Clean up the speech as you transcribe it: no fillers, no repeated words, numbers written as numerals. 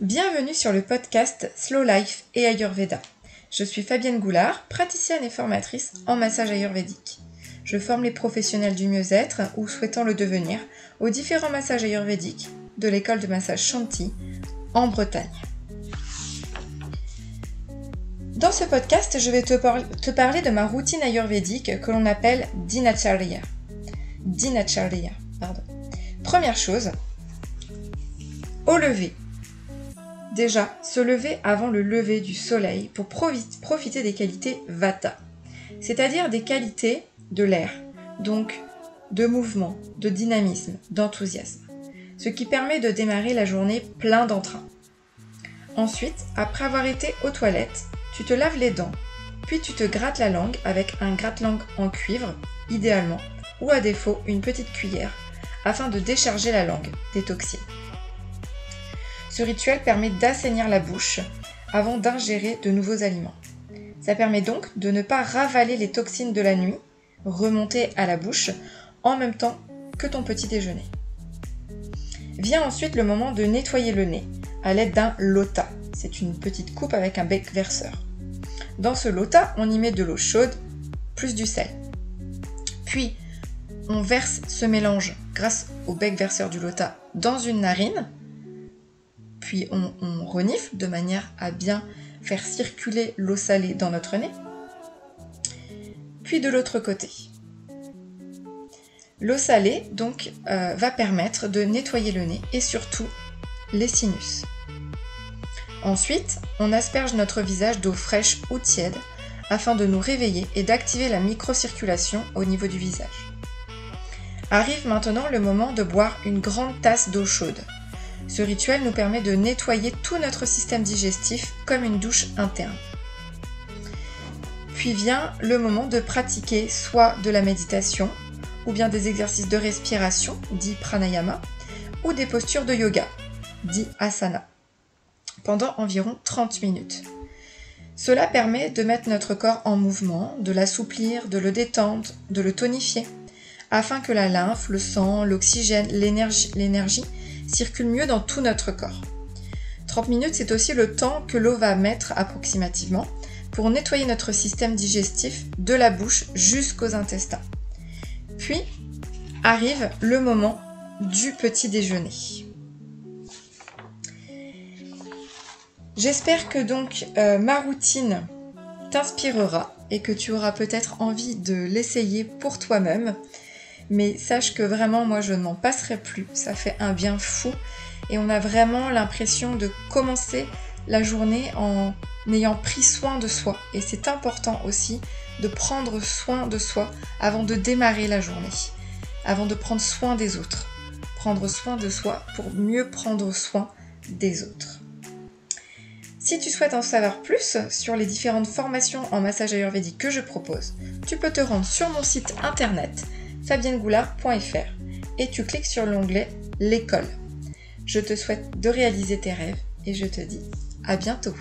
Bienvenue sur le podcast Slow Life et Ayurveda. Je suis Fabienne Goulard, praticienne et formatrice en massage ayurvédique. Je forme les professionnels du mieux-être ou souhaitant le devenir aux différents massages ayurvédiques de l'école de massage Shanti en Bretagne. Dans ce podcast, je vais te parler de ma routine ayurvédique que l'on appelle Dinacharya. Première chose, au lever. Déjà, se lever avant le lever du soleil pour profiter des qualités Vata, c'est-à-dire des qualités de l'air, donc de mouvement, de dynamisme, d'enthousiasme, ce qui permet de démarrer la journée plein d'entrain. Ensuite, après avoir été aux toilettes, tu te laves les dents, puis tu te grattes la langue avec un gratte-langue en cuivre, idéalement, ou à défaut une petite cuillère, afin de décharger la langue des toxines. Ce rituel permet d'assainir la bouche avant d'ingérer de nouveaux aliments. Ça permet donc de ne pas ravaler les toxines de la nuit, remonter à la bouche, en même temps que ton petit déjeuner. Vient ensuite le moment de nettoyer le nez à l'aide d'un lota. C'est une petite coupe avec un bec verseur. Dans ce lota, on y met de l'eau chaude plus du sel. Puis, on verse ce mélange grâce au bec verseur du lota dans une narine. Puis on renifle de manière à bien faire circuler l'eau salée dans notre nez. Puis de l'autre côté. L'eau salée donc va permettre de nettoyer le nez et surtout les sinus. Ensuite, on asperge notre visage d'eau fraîche ou tiède afin de nous réveiller et d'activer la microcirculation au niveau du visage. Arrive maintenant le moment de boire une grande tasse d'eau chaude. Ce rituel nous permet de nettoyer tout notre système digestif comme une douche interne. Puis vient le moment de pratiquer soit de la méditation, ou bien des exercices de respiration, dit pranayama, ou des postures de yoga, dit asana, pendant environ 30 minutes. Cela permet de mettre notre corps en mouvement, de l'assouplir, de le détendre, de le tonifier, afin que la lymphe, le sang, l'oxygène, l'énergie circule mieux dans tout notre corps. 30 minutes, c'est aussi le temps que l'eau va mettre approximativement pour nettoyer notre système digestif de la bouche jusqu'aux intestins. Puis arrive le moment du petit déjeuner. J'espère que donc ma routine t'inspirera et que tu auras peut-être envie de l'essayer pour toi-même. Mais sache que vraiment, moi, je ne m'en passerai plus. Ça fait un bien fou. Et on a vraiment l'impression de commencer la journée en ayant pris soin de soi. Et c'est important aussi de prendre soin de soi avant de démarrer la journée. Avant de prendre soin des autres. Prendre soin de soi pour mieux prendre soin des autres. Si tu souhaites en savoir plus sur les différentes formations en massage ayurvédique que je propose, tu peux te rendre sur mon site internet fabiennegoulard.fr et tu cliques sur l'onglet « L'école ». Je te souhaite de réaliser tes rêves et je te dis à bientôt.